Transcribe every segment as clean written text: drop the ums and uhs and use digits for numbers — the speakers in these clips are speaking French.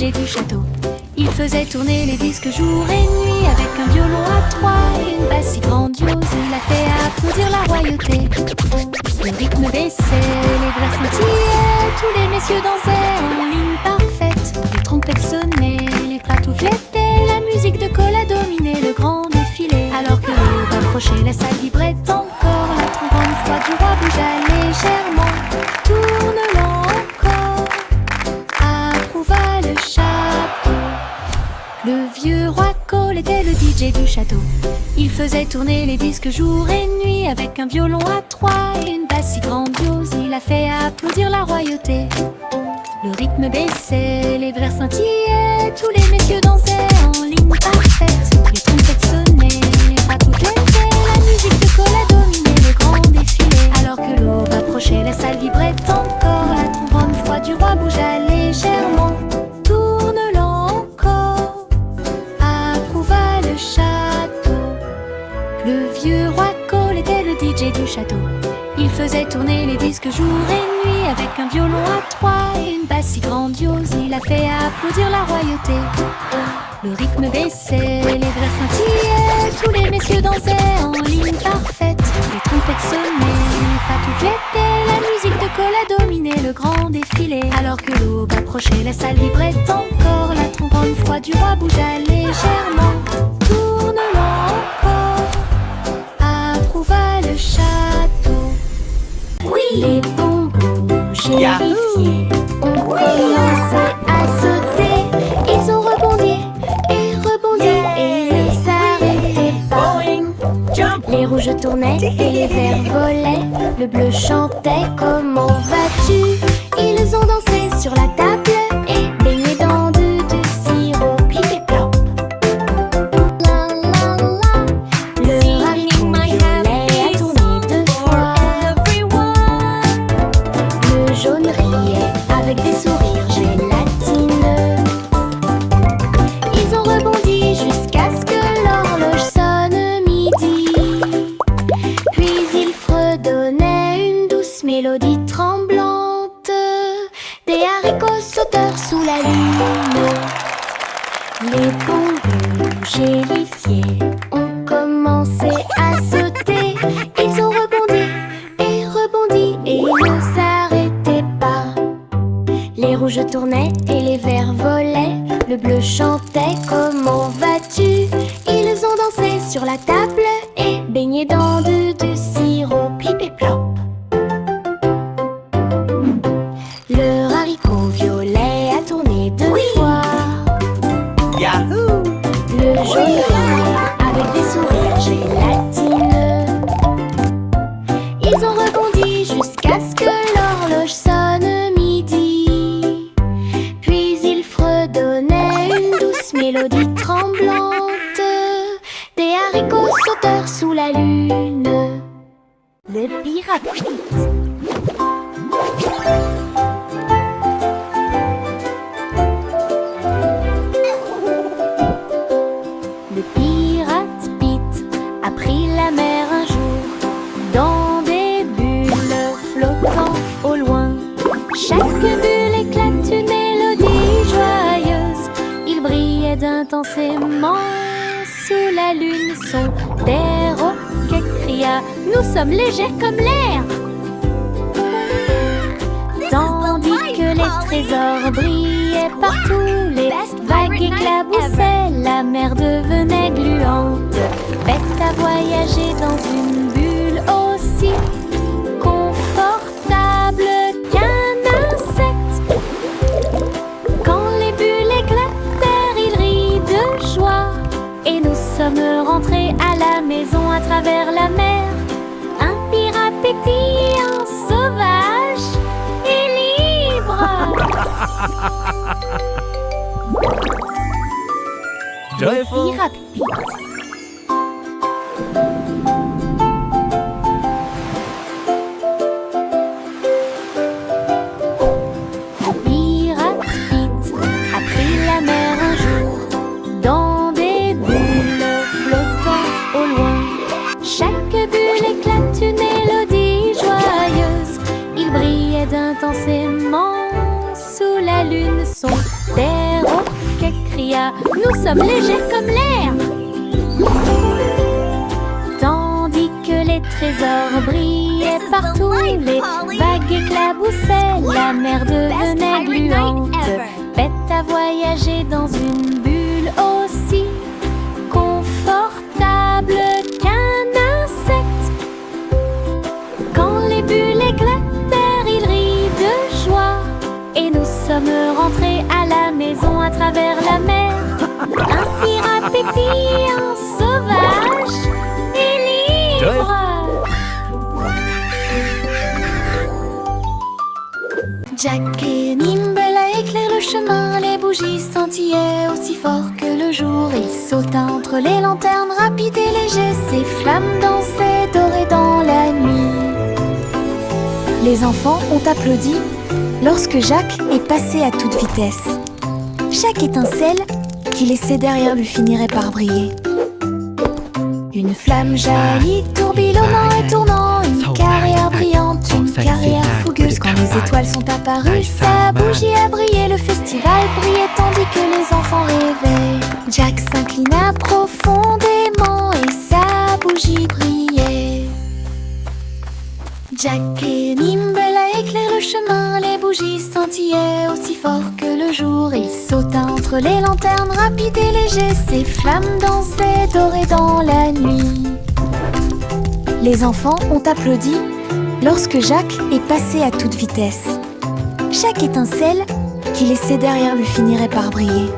DJ du château. Il faisait tourner les disques jour et nuit avec un violon à trois et une basse si grandiose. Il a fait applaudir la royauté. Le rythme baissait, les verres scintillaient, tous les messieurs dansaient en ligne parfaite. Les trompettes sonnaient, les pantoufles étaient, la musique de Cola dominait le grand défilé. Alors que l'aube approchait, la salle vibrait encore. La trombone froide du roi bougea légèrement. Tourne-le encore, approuva le château. Le vieux roi Cole était le DJ du château. Il faisait tourner les disques jour et nuit avec un violon à trois et une basse si grandiose. Il a fait applaudir la royauté. Le rythme baissait, les verres scintillaient, tous les messieurs dansaient en ligne parfaite. Les trompettes sonnaient, les pantoufles étaient, la musique de Cola dominait le grand défilé. Alors que l'aube approchait, la salle vibrait encore. La trombone froide du roi bougea légèrement. Tourne-le encore, approuva le château. Le vieux roi Cole était le DJ du château. Il faisait tourner les disques jour et nuit avec un violon à trois et une basse si grandiose. Il a fait applaudir la royauté. Le rythme baissait, les verres scintillaient, tous les messieurs dansaient en ligne parfaite. Les trompettes sonnaient, les pantoufles étaient, la musique de Cola dominait le grand défilé. Alors que l'aube approchait, la salle vibrait encore. La trombone froide du roi bougea légèrement. Tourne-le encore, approuva le château. Oui. Les bonbons gélifiés ont commencé à sauter. Ils ont rebondi et ne s'arrêtaient pas. Les rouges tournaient et les verts volaient. Le bleu chantait comment vas-tu. Ils ont dansé sur la table et baigné dans du sirop. Pip et plop. Le haricot violet a tourné deux fois. Le jaune riait avec des sourires gélatineux. Ils ont rebondi jusqu'à ce que l'horloge sonne midi. Puis ils fredonnaient une douce mélodie tremblante. Des haricots sauteurs sous la lune. Les bonbons gélifiés ont commencé à sauter. Ils ont rebondi et ne s'arrêtaient pas. Les rouges tournaient et les verts volaient. Le bleu chantait comment vas-tu. Ils ont dansé sur la table et baigné dans du sirop. Pip et plop. Le haricot violet a tourné deux fois. Yahoo! Le jaune riait avec des sourires gélatineux. Ils ont rebondi jusqu'à ce que l'horloge sonne midi. Puis ils fredonnaient une douce mélodie tremblante. Des haricots sauteurs sous la lune. Le pirate Pete. Le pirate Pete a pris la mer un jour dans des bulles flottant au loin. Chaque bulle éclate une mélodie joyeuse. Il brillait intensément sous la lune. Son perroquet cria: nous sommes légers comme l'air. Tandis que les trésors brillaient partout, les vagues éclaboussaient, la mer devenait gluante. Bête à voyager dans une bulle aussi confortable qu'un insecte. Quand les bulles éclatèrent, il rit de joie. Et nous sommes rentrés à la maison à travers la mer. Un pirate pétillant, sauvage et libre. Joyful! Pirate Pete. Pirate Pete a pris la mer un jour dans des bulles flottant au loin. Chaque bulle éclate une mélodie joyeuse. Il brillait intensément sous la lune. Son perroquet nous sommes légers comme l'air. Tandis que les trésors brillaient partout, les vagues éclaboussaient, la mer devenait gluante. Bête à voyager dans une bulle aussi confortable qu'un insecte. Quand les bulles éclatèrent, il rit de joie, et nous sommes rentrés à la maison à travers la mer. Un pirate pétillant, sauvage et libre. Jack et Nimble éclairent le chemin, les bougies scintillaient aussi fort que le jour. Il sauta entre les lanternes, rapide et léger, ses flammes dansaient dorées dans la nuit. Les enfants ont applaudi lorsque Jack est passé à toute vitesse. Chaque étincelle qu'il laissait derrière lui finirait par briller. Une flamme jaillit, tourbillonnant et tournant, une carrière brillante, une carrière fougueuse. Quand les étoiles sont apparues, sa bougie a brillé, le festival brillait tandis que les enfants rêvaient. Jack s'inclina profondément et sa bougie brillait. Jack et Nimble éclairent le chemin, les bougies scintillaient aussi fort que le jour. Il sauta entre les lanternes, rapide et léger, ses flammes dansaient dorées dans la nuit. Les enfants ont applaudi lorsque Jack est passé à toute vitesse. Chaque étincelle qu'il laissait derrière lui finirait par briller.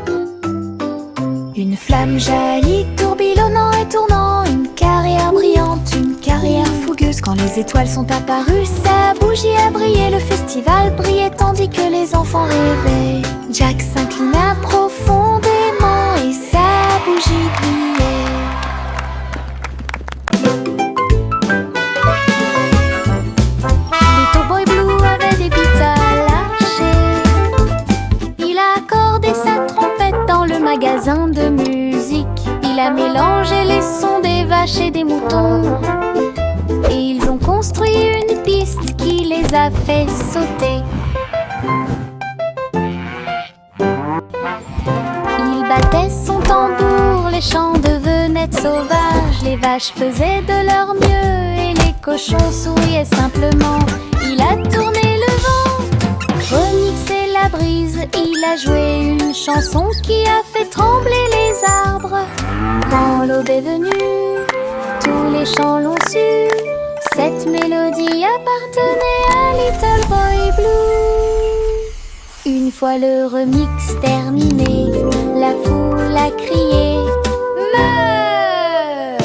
Une flamme jaillit, tourbillonnant et tournant, une carrière brillante, une carrière fougueuse. Quand les étoiles sont apparues, sa bougie a brillé, le festival brillait tandis que les enfants rêvaient. Jack s'inclina profondément et sa bougie brillait. Little Boy Blue avait des bites à lâcher. Il a accordé sa trompette dans le magasin de musique. Il a mélangé les sons des vaches et des moutons. Et ils ont construit une piste qui les a fait sauter. Il battait son tambour, les champs devenaient sauvages. Les vaches faisaient de leur mieux et les cochons souriaient simplement. Il a tourné le vent, remixé la brise. Il a joué une chanson qui a fait trembler les arbres. Quand l'aube est venue, tous les champs l'ont su. Cette mélodie appartenait à Little Boy Blue. Une fois le remix terminé, la foule a crié Meuh!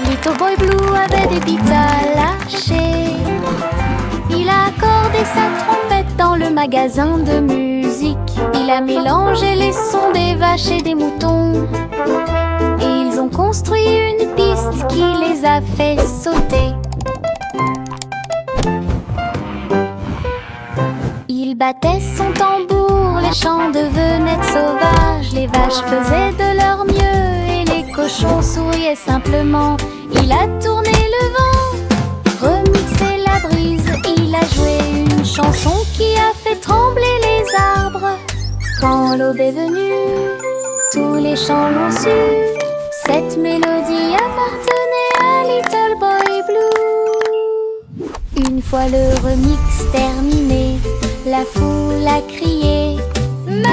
Little Boy Blue avait des bites à lâcher. Il a accordé sa trompette dans le magasin de musique. Il a mélangé les sons des vaches et des moutons. Et ils ont construit une piste qui les a fait sauter. Il battait son tambour, les champs devenaient sauvages. Les vaches faisaient de leur mieux et les cochons souriaient simplement. Il a tourné le vent, remixé la brise. Il a joué une chanson qui a fait trembler les arbres. Quand l'aube est venue, tous les champs l'ont su. Cette mélodie appartenait à Little Boy Blue. Une fois le remix terminé, la foule a crié Meuh!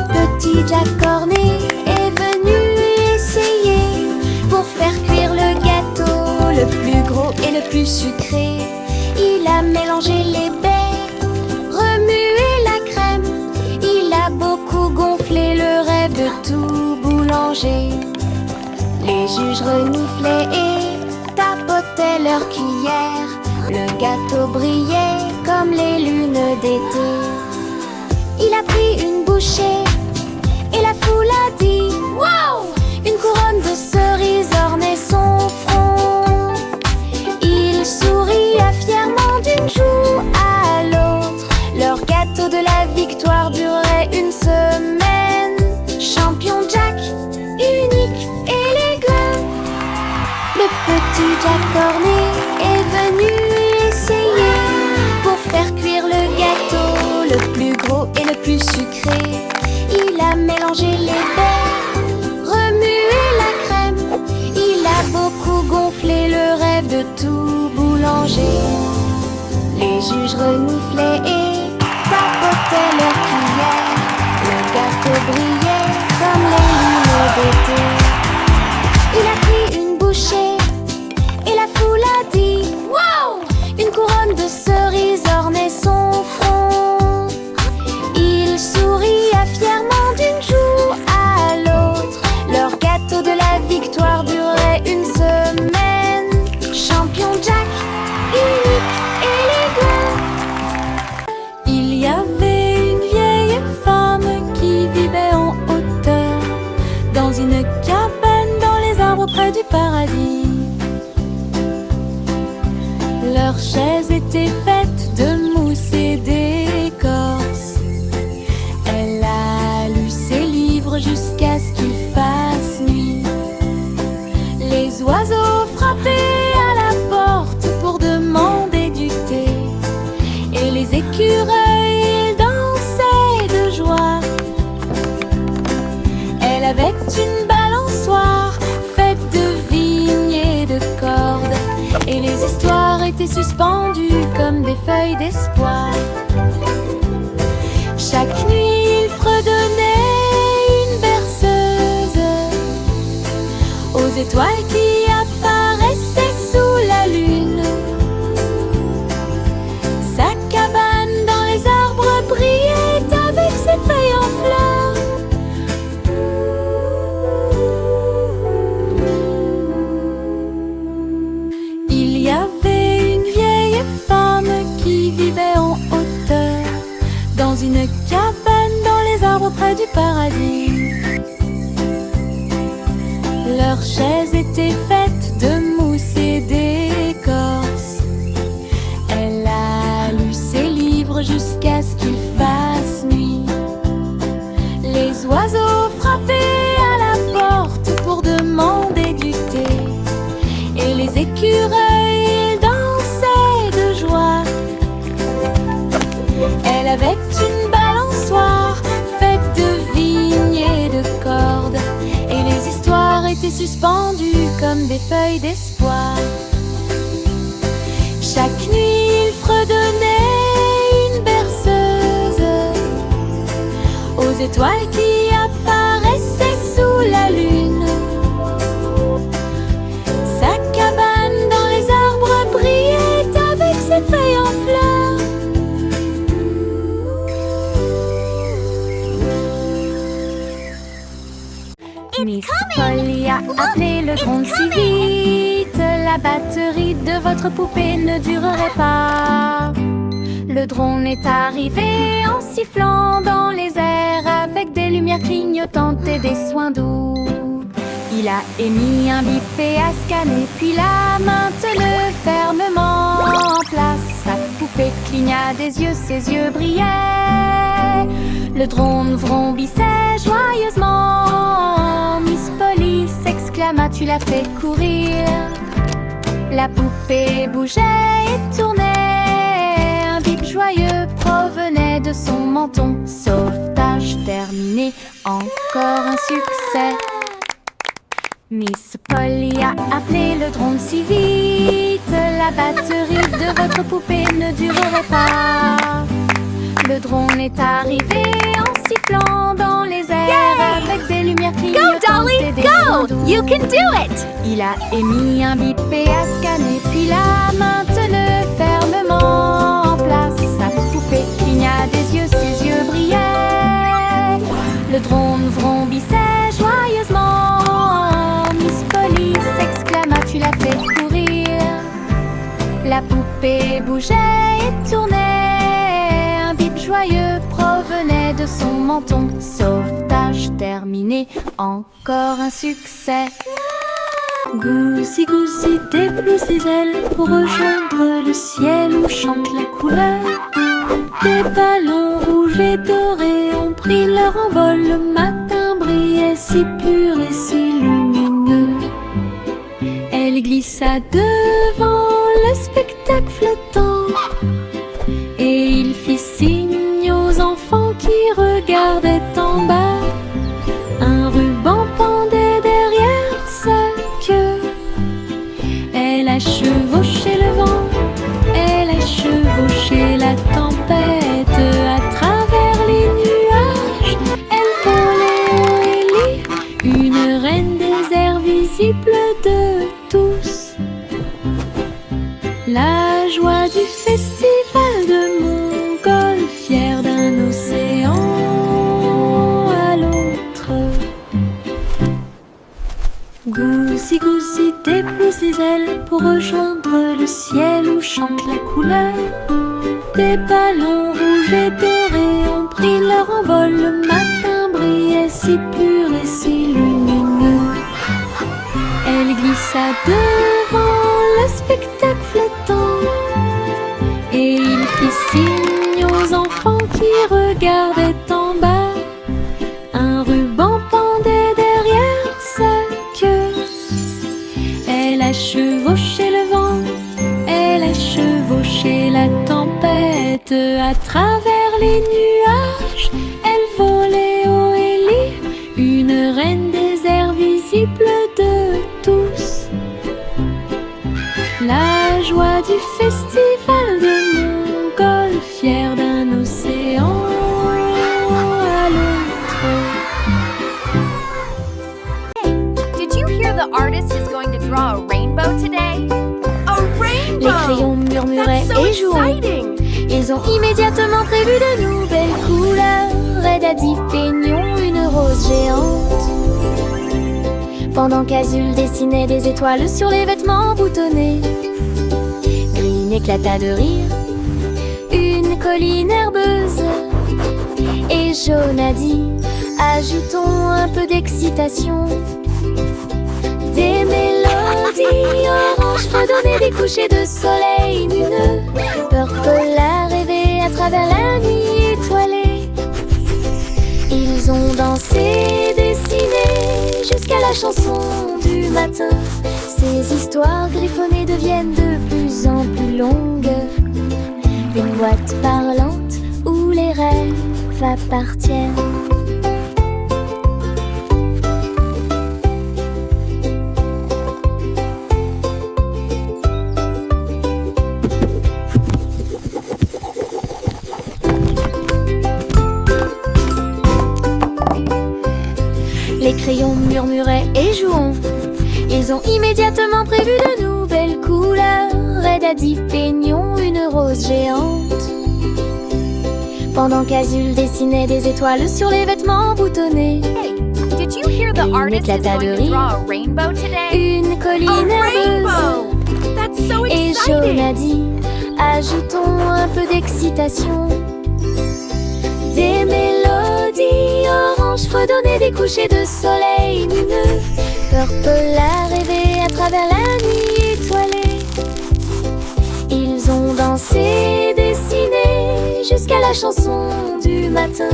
Petit Jack Cornet est venu essayer pour faire cuire le gâteau le plus gros et le plus sucré. Il a mélangé les baies, remué la crème. Il a beaucoup gonflé le rêve de tout boulanger. Les juges reniflaient et tapotaient leur cuillère. Le gâteau brillait comme les lunes d'été. Il a pris une bouchée et la foule a dit wow! Une couronne de cerises ornait son front. Il cornet est venu essayer pour faire cuire le gâteau le plus gros et le plus sucré. Il a mélangé les beurres, remué la crème. Il a beaucoup gonflé le rêve de tout boulanger. Les juges reniflaient et tapotaient leurs cuillères. Le gâteau brillait comme les lunes d'été. Il a pris une bouchée et la foule a dit wow! Une couronne de cerises ornait son front. Il souriait fièrement d'une joue à l'autre. Leur gâteau de la victoire durait une semaine. Champion Jack, unique, élégant. Il y avait une vieille femme qui vivait en hauteur, dans une cabane dans les arbres près du paradis. Leurs chaises étaient faites de mousse et d'écorce. Elle a lu ses livres jusqu'à ce qu'il fasse nuit. Les oiseaux frappaient à la porte pour demander du thé. Et les écureuils dansaient de joie. Elle avait une balançoire faite de vignes et de cordes. Et les histoires étaient suspendues comme des feuilles d'espoir. Chaque nuit, il fredonnait une berceuse aux étoiles qui apparaissaient sous la lune. Sa cabane dans les arbres brillait avec ses feuilles en fleurs. Il y avait une vieille femme qui vivait en hauteur, dans une cabane dans les arbres près du paradis. Leurs chaises étaient faites de mousse et d'écorce. Elle a lu ses livres jusqu'à ce qu'il fasse nuit. Les oiseaux frappaient à la porte pour demander du thé. Et les écureuils dansaient de joie. Elle avait une balançoire faite de vignes et de cordes. Et les histoires étaient suspendues comme des feuilles d'espoir. Chaque nuit, il fredonnait une berceuse aux étoiles qui apparaissaient sous la lune. Sa cabane dans les arbres brillait avec ses feuilles en fleurs. Miss Polly a appelé le drone si vite. La batterie de votre poupée ne durerait pas. Le drone est arrivé en sifflant dans les airs, avec des lumières clignotantes et des soins doux. Il a émis un bip et a scanné, puis l'a maintenu fermement en place. Sa poupée cligna des yeux, ses yeux brillaient. Le drone vrombissait joyeusement. Miss Polly s'exclama, tu l'as fait courir. La poupée bougeait et tournait. Un bip joyeux provenait de son menton. Sauvetage terminé, encore un succès. Miss Polly a appelé le drone si vite. La batterie de votre poupée ne durerait pas. Le drone est arrivé en sifflant dans les airs, avec des lumières clignotantes et des sons doux. You can do it! Il a émis un bip et a scanné, puis l'a maintenu fermement en place. Sa poupée cligna des yeux, ses yeux brillaient. Le drone vrombissait joyeusement. Miss Polly s'exclama, tu l'as fait courir. La poupée bougeait et tournait. Un bip joyeux provenait de son menton. Sauvetage terminé, encore un succès. Goosey, Goosey déploie ses ailes pour rejoindre le ciel où chante la couleur. Des ballons rouges et dorés ont pris leur envol. Le matin brillait si pur et si lumineux. Elle glisse glissa devant le spectacle flottant et il fit signe aux enfants qui regardaient en bas. Un ruban pendait derrière sa queue. Elle a chevauché le vent, elle a chevauché la tempête. À travers les nuages, elle volait haut et libre, une reine des airs visible de tous. La joie du festival de Montgolfière, d'un océan à l'autre. Goussi, goussi, dépousse les ailes pour rejoindre le ciel où chante la couleur. Des ballons rouges et dorés ont pris leur envol. Le matin brillait si pur et si lumineux. Elle glissa devant le spectacle flottant et il fit signe aux enfants qui regardaient en bas. Un ruban pendait derrière sa queue. Elle a chevauché le vent, elle a chevauché la tempête. À travers les nuages, elle volait haut et libre, une reine des airs visible de tous. La joie du festival de Montgolfière, d'un océan à l'autre. Did you hear the artist is going to draw a rainbow today? A rainbow! Les crayons murmuraient That's so et jouaient. exciting! Ils ont immédiatement prévu de nouvelles couleurs. Red a dit peignons une rose géante. Pendant qu'Azul dessinait des étoiles sur les vêtements boutonnés, Green éclata de rire, une colline herbeuse. Et Jaune a dit ajoutons un peu d'excitation. Des mélodies oranges fredonnaient des couchers de soleil lumineux. Purple a rêvé à travers la nuit étoilée. Ils ont dansé, dessiné jusqu'à la chanson du matin. Ces histoires griffonnées deviennent de plus en plus longues. Une boîte parlante où les rêves appartiennent. Les crayons murmuraient et jouons. Ils ont immédiatement prévu de nouvelles couleurs. Red a dit peignons une rose géante. Pendant qu'Azul dessinait des étoiles sur les vêtements boutonnés, Hey, did you hear the Green artist is éclata de going to rire. draw a rainbow today? une colline A herbeuse. rainbow! That's so Et Jaune a exciting! dit ajoutons un peu d'excitation. Des mélodies oranges fredonnaient des couchers de soleil lumineux. Purple a rêvé à travers la nuit étoilée. Ils ont dansé, dessiné jusqu'à la chanson du matin.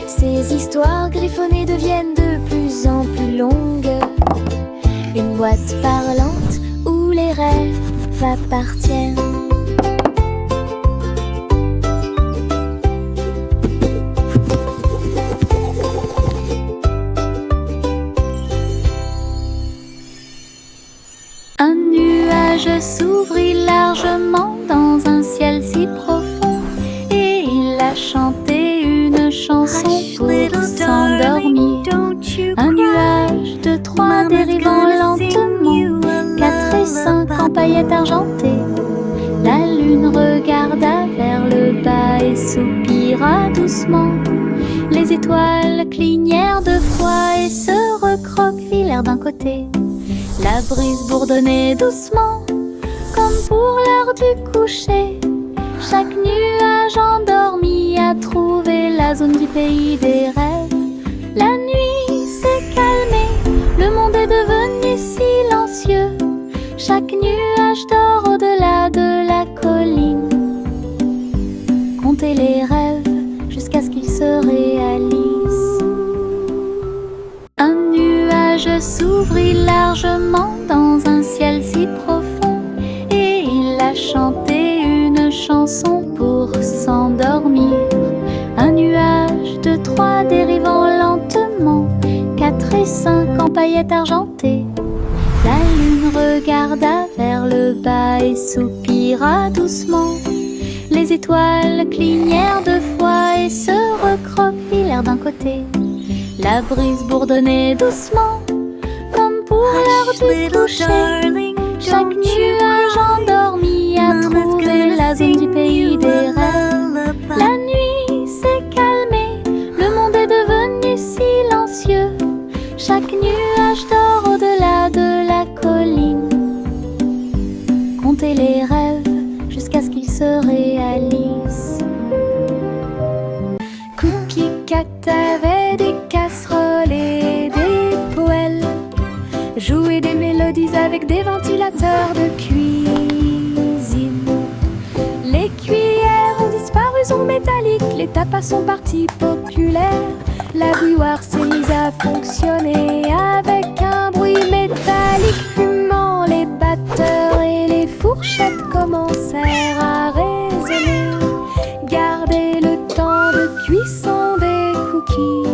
Ces histoires griffonnées deviennent de plus en plus longues. Une boîte parlante où les rêves appartiennent. Un nuage s'ouvrit largement dans un ciel si profond et il a chanté une chanson pour s'endormir. Un nuage de 3 dérivant lentement, 4 et 5 en paillettes argentées. La lune regarda vers le bas et soupira doucement. Les étoiles clignèrent de fois et se recroquevillèrent d'un côté. La brise bourdonnait doucement, comme pour l'heure du coucher. Chaque nuage endormi a trouvé la zone du pays des rêves. La nuit s'est calmée, le monde est devenu silencieux. Chaque nuage dort au-delà de la colline. Comptez les rêves jusqu'à ce qu'ils se réalisent. Un nuage s'ouvrit largement dans un ciel si profond dérivant lentement, 4 et 5 en paillettes argentées. La lune regarda vers le bas et soupira doucement. Les étoiles clignèrent 2 fois et se recroquevillèrent d'un côté. La brise bourdonnait doucement, comme pour l'heure du coucher. Chaque nuage endormi a trouvé la zone du pays des rêves. La nuit s'est calmée, le monde est devenu silencieux. Chaque nuage dort au-delà de la colline. Comptez les rêves jusqu'à ce qu'ils se réalisent. Cookie Cat avait des casseroles et des poêles, jouait des mélodies avec des ventilateurs de cuisine. Les cuillères ont disparu, sont métalliques, les tapas sont partis populaires. La bouilloire s'est mise à fonctionner avec un bruit métallique fumant. Les batteurs et les fourchettes commencèrent à résonner. Gardez le temps de cuisson des cookies.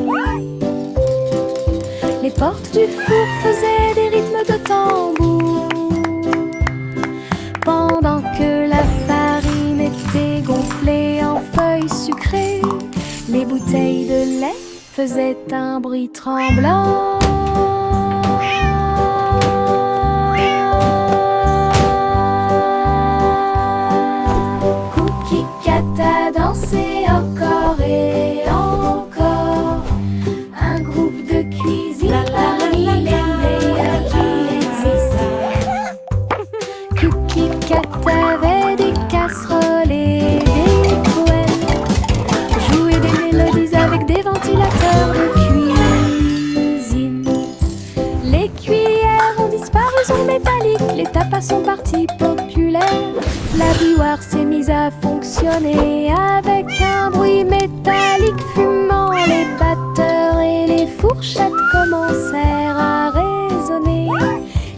Les portes du four faisaient des rythmes de tambour, pendant que la farine était gonflée en feuilles sucrées. Les bouteilles de lait faisaient un bruit tremblant. Cookie Cat a dansé encore et encore. Un groupe de cuisine parmi les meilleurs qui existent. Cookie Cat avait des casseroles et des poêles, jouait des mélodies avec des ventilateurs de cuisine. Les cuillères ont disparu, sont métalliques, les tapas sont partis populaires. La bouilloire s'est mise à fonctionner avec un bruit métallique fumant. Les batteurs et les fourchettes commencèrent à résonner.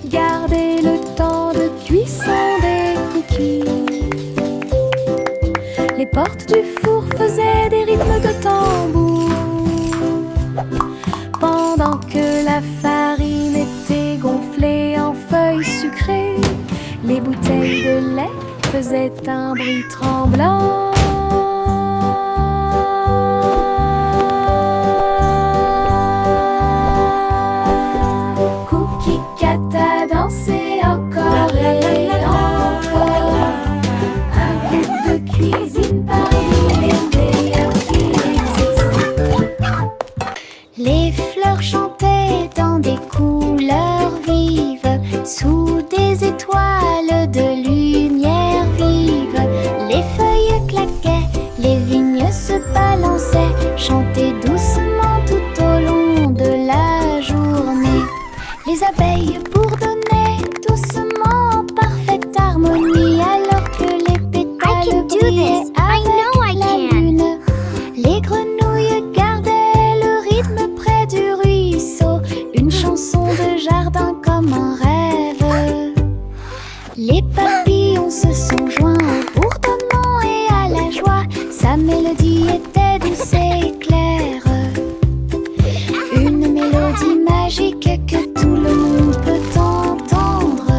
Gardez le temps de cuisson des cookies. Les portes du four faisaient des rythmes de tambour, pendant que la farine était gonflée en feuilles sucrées. Les bouteilles de lait faisaient un bruit tremblant. Cookie Cat a dansé encore et encore. Un groupe de cuisine parmi les meilleurs qui existent. Les fleurs chantaient dans des couleurs vives, sous des étoiles de lumière vive. Les feuilles claquaient, les vignes se balançaient, chantaient doucement tout au long de la journée. Les abeilles bourdonnaient doucement en parfaite harmonie, alors que les pétales brillaient avec la lune. Les grenouilles gardaient le rythme près du ruisseau, une chanson de jardin comme un rêve. Les papillons se sont joints au bourdonnement et à la joie. Sa mélodie était douce et claire, une mélodie magique que tout le monde peut entendre.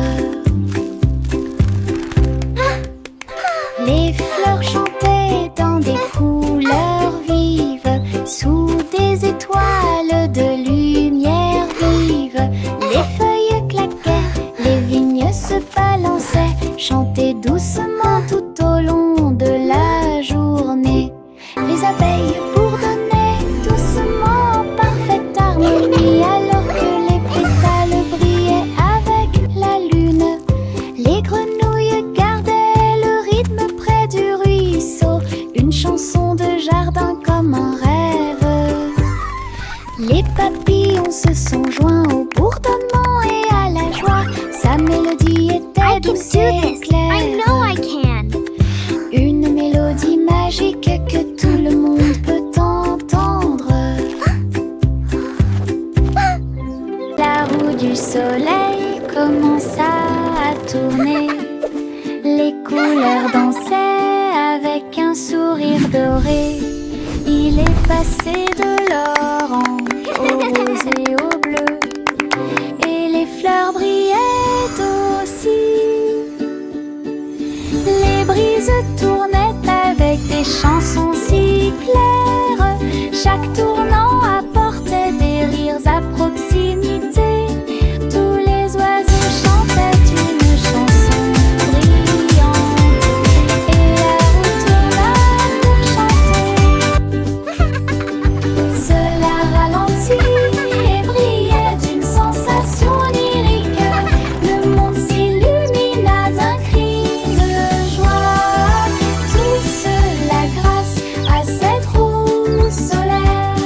Les fleurs chantaient dans des couleurs vives, sous des étoiles de lumière vive. Les feuilles claquaient, les vignes se balançaient, chantaient doucement tout au long de la journée. Les abeilles bourdonnaient doucement en parfaite harmonie, alors que les pétales brillaient avec la lune. Les grenouilles gardaient le rythme près du ruisseau, une chanson de jardin comme un rêve. Les papillons se sont joints au bourdonnement et à la joie. Sa mélodie était douce et claire, une mélodie magique que tout le monde peut entendre. La roue du soleil commença à tourner. Les couleurs dansaient avec un sourire doré. Il est passer de l'orange au rose et au bleu. Et les fleurs brillaient aussi. Les brises tournaient avec des chansons si claires. Chaque tournant apportait des rires à proximité. Tous les oiseaux chantaient une chanson brillante. Et la roue tourna pour chanter. Cela ralentit et brillait d'une sensation lyrique. Le monde s'illumina d'un cri de joie. Tout cela grâce à cette roue solaire.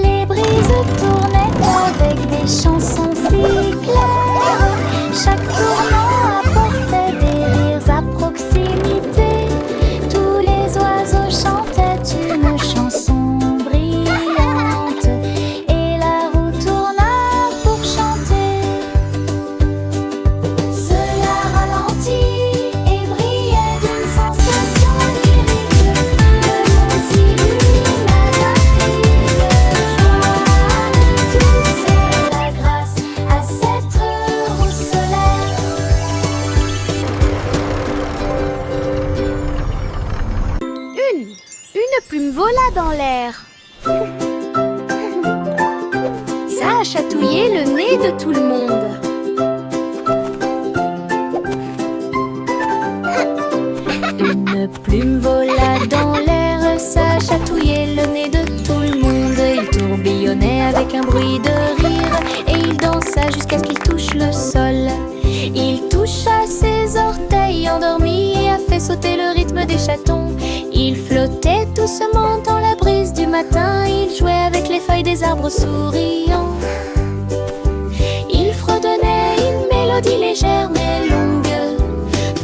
Les brises tournaient avec des chansons si claires. Chaque tournant apportait des rires à proximité. Tous les oiseaux chantaient une chanson brillante. Et la roue tourna pour chanter. Cela ralentit et brillait d'une sensation lyrique. Le monde s'illumina d'un cri de joie. Tout cela grâce à cette roue solaire. Une plume vola dans l'air. Ça a chatouillé le nez de tout le monde. Une plume vola dans l'air, ça a chatouillé le nez de tout le monde. Il tourbillonnait avec un bruit de rire et il dansa jusqu'à ce qu'il touche le sol. Il toucha ses orteils endormis et a fait sauter le rythme des chatons. Il flottait doucement dans la brise du matin. Il jouait avec les feuilles des arbres souriants. Il fredonnait une mélodie légère mais longue.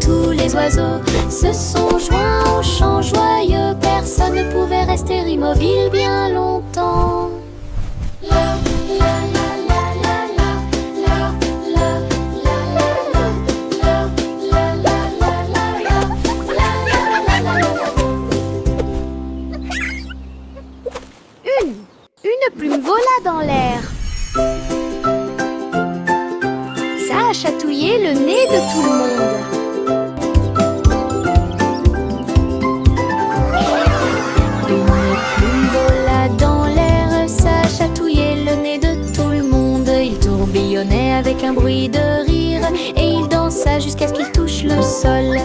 Tous les oiseaux se sont joints au chant joyeux. Personne ne pouvait rester immobile bien longtemps. Une plume vola dans l'air. Ça a chatouillé le nez de tout le monde. Une plume vola dans l'air, ça a chatouillé le nez de tout le monde. Il tourbillonnait avec un bruit de rire et il dansa jusqu'à ce qu'il touche le sol.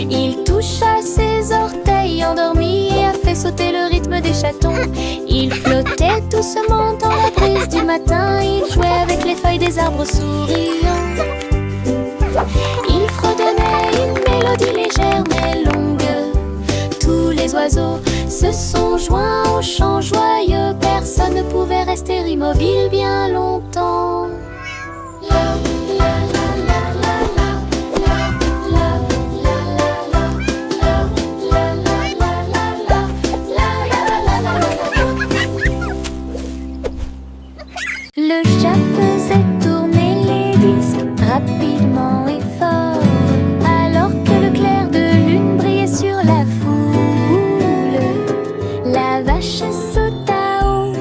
Il toucha ses orteils endormis et a fait sauter le rythme des chatons. Il flottait doucement dans la brise du matin. Il jouait avec les feuilles des arbres souriants. Il fredonnait une mélodie légère mais longue. Tous les oiseaux se sont joints au chant joyeux. Personne ne pouvait rester immobile bien longtemps. Le chat faisait tourner les disques rapidement et fort, alors que le clair de lune brillait sur la foule. La vache sauta haut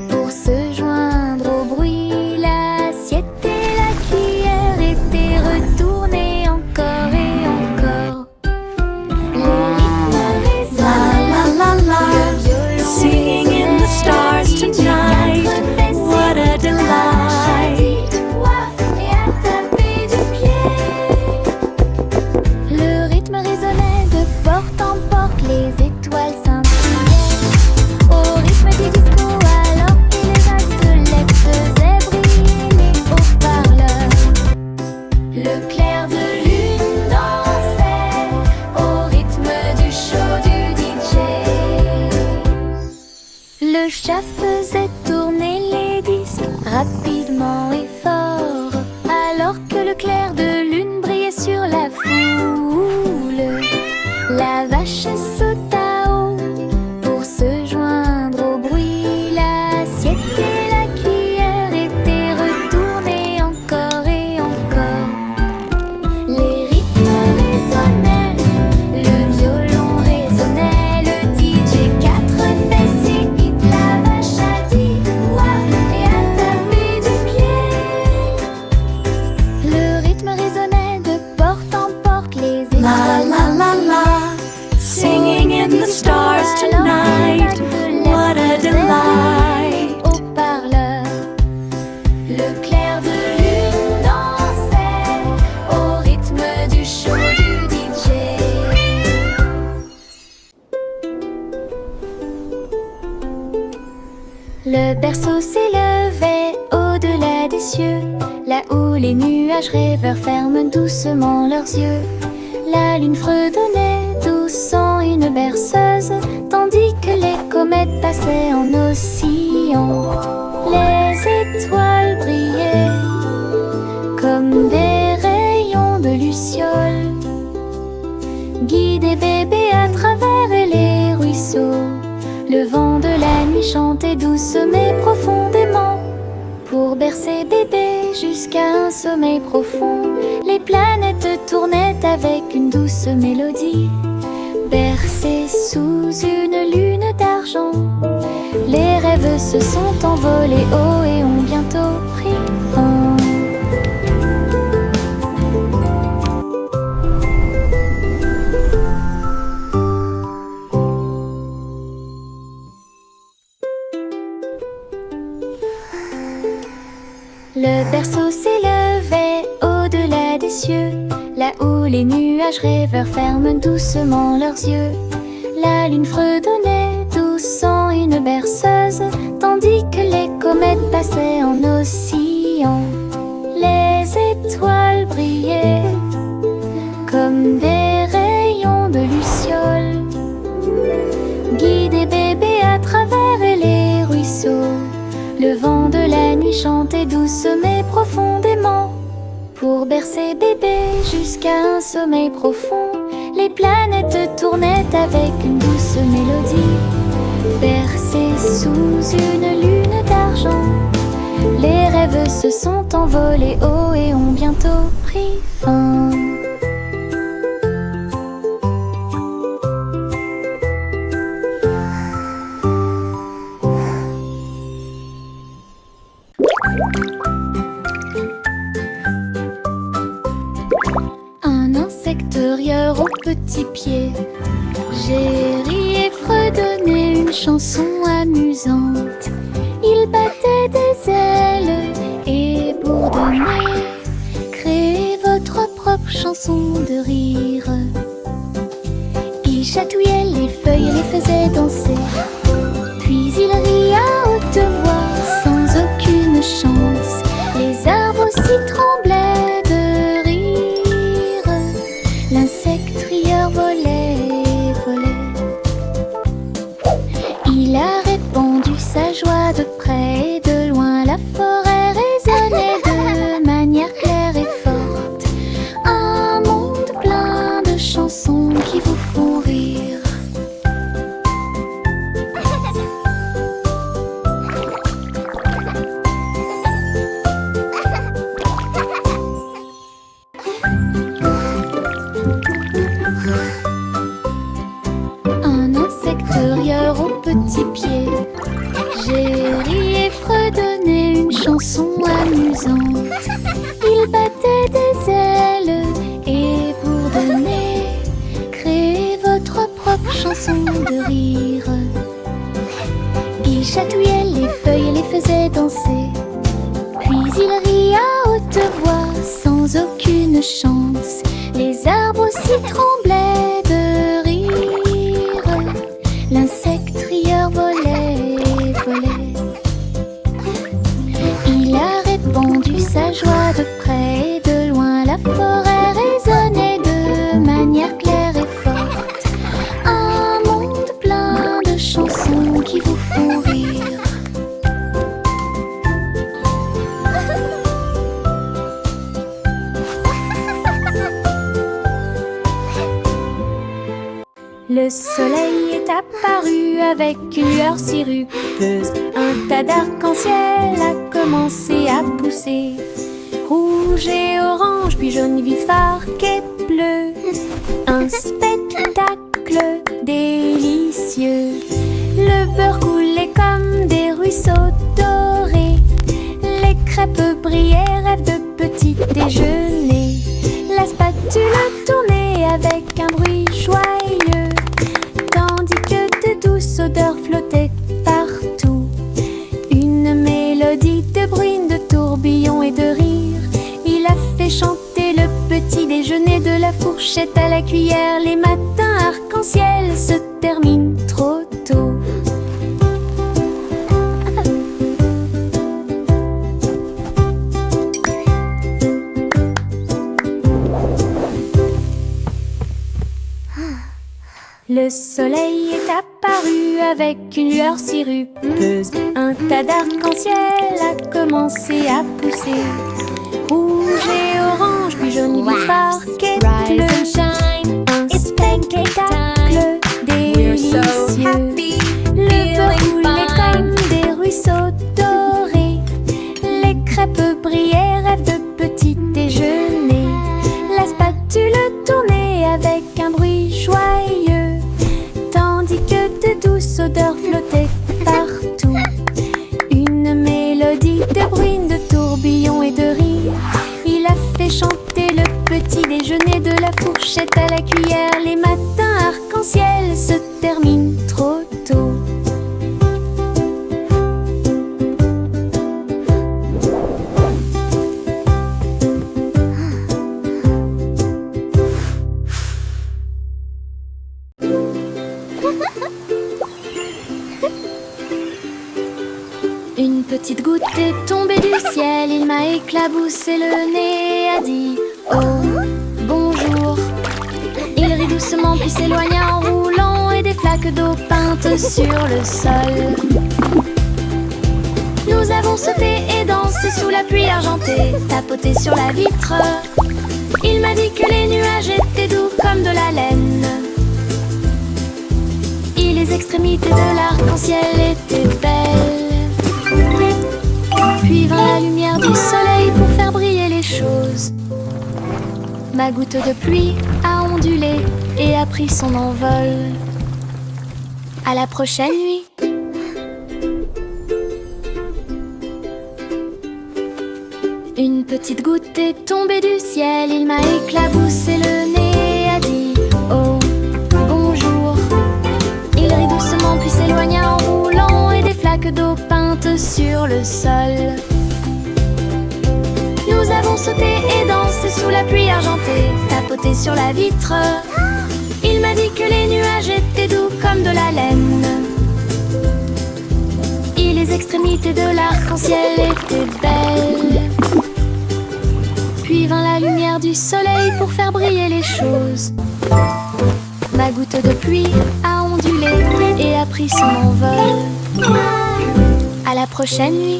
pour se joindre au bruit. L'assiette et la cuillère étaient retournées encore et encore. Les rythmes résonnaient, le violon Singing in the stars tonight. What a delight. et à taper du pied. Le rythme résonnait de porte en porte, les étoiles scintillaient au rythme du disco, alors que les vagues de lait faisaient briller les haut-parleurs. Le clair de lune dansait au rythme du show du DJ. Le chat faisait tourner les disques rapidement et fort, alors que le clair de lune brillait stars tonight. What a delight. Haut-parleur, le clair de lune dansait au rythme du show du DJ. Le berceau s'élevait au-delà des cieux, là où les nuages rêveurs ferment doucement leurs yeux. La lune fredonnait douce en une berceuse, tandis que les comètes passaient en oscillant. Les étoiles brillaient comme des rayons de luciole, guidaient bébé à travers les ruisseaux. Le vent de la nuit chantait douce mais profondément, pour bercer bébé jusqu'à un sommeil profond. Les planètes tournaient avec une douce mélodie, bercées sous une lune d'argent. Les rêves se sont envolés haut et ont bientôt pris fin. Le berceau s'élevait au-delà des cieux, là où les nuages rêveurs ferment doucement leurs yeux. La lune fredonnait douce en une berceuse, tandis que les comètes passaient en oscillant. Les étoiles brillaient comme des rayons de luciole, guidaient bébé à travers les ruisseaux. Le vent de la nuit chantait douce mais profondément, pour bercer bébé jusqu'à un sommeil profond. Les planètes tournaient avec une douce mélodie, bercées sous une lune d'argent. Les rêves se sont envolés haut et ont bientôt pris fin. Un insecte-rieur aux petits pieds, j'ai ri et fredonné une chanson amusante. Il battait des ailes et bourdonnait, créez votre propre chanson de rire. Il chatouillait les feuilles et les faisait danser, puis il rit à haute voix sans aucune chance. Les arbres aussi tremblaient de rire, l'insecte rieur volait, volait. Il a répandu sa joie de près et de loin, la forêt résonnait de manière claire et forte. Un monde plein de chansons qui vous font rire. Un insecte-rieur aux petits pieds, j'ai ri et fredonné une chanson amusante. Il battait des ailes et bourdonnait, créez votre propre chanson de rire. Il chatouillait les feuilles et les faisait danser, puis il rit à haute voix sans aucune chance. Les arbres aussi tremblaient de rire, l'insecte rieur volait, volait. Il a répandu sa joie de près et de loin, la forêt résonnait de manière claire et forte. Un monde plein de chansons qui vous font rire. Le soleil est apparu avec une lueur sirupeuse. Un tas d'arc-en-ciel a commencé à pousser. Rouge et orange, puis jaune vif, arc et bleu. Un spectacle délicieux. Le beurre coulait comme des ruisseaux dorés. Les crêpes brillaient, rêve de petit déjeuner. La spatule tournait avec un bruit joyeux, tandis odeurs flottaient partout. Une mélodie de bruine, de tourbillons et de rires. Il a fait chanter le petit déjeuner, de la fourchette à la cuillère. Les matins arc-en-ciel se terminent trop tôt. Le soleil est apparu avec une lueur sirupeuse. Un tas d'arc-en-ciel a commencé à pousser. Rouge et orange, puis jaune bifurqué. Rise and shine, Un it's pancake time. spectacle We're so délicieux. happy, Le beurre feeling coulait comme fine. des ruisseaux dorés. Les crêpes brillaient, rêve de petit déjeuner. La spatule tournait avec un bruit joyeux, tandis que de douces odeurs flottaient partout. Une mélodie de bruine, de tourbillons et de rires. Il a fait chanter le petit déjeuner, de la fourchette à la cuillère. Les matins arc-en-ciel se terminent trop tôt. Une petite goutte est tombée du ciel, il m'a éclaboussé le nez, a dit oh, bonjour. Il rit doucement puis s'éloigna en roulant, et des flaques d'eau peintes sur le sol. Nous avons sauté et dansé sous la pluie argentée, tapoté sur la vitre. Il m'a dit que les nuages étaient doux comme de la laine, et les extrémités de l'arc-en-ciel étaient belles. Puis vint la lumière du soleil pour faire briller les choses. Ma goutte de pluie a ondulé et a pris son envol. À la prochaine nuit. Une petite goutte est tombée du ciel, il m'a éclaboussé le nez, a dit oh, bonjour. Il rit doucement puis s'éloigna en roulant, et des flaques d'eau peintes sur le sol. Nous avons sauté et dansé sous la pluie argentée, tapoté sur la vitre. Il m'a dit que les nuages étaient doux comme de la laine, et les extrémités de l'arc-en-ciel étaient belles. Puis vint la lumière du soleil pour faire briller les choses. Ma goutte de pluie a ondulé et a pris son envol. À la prochaine nuit.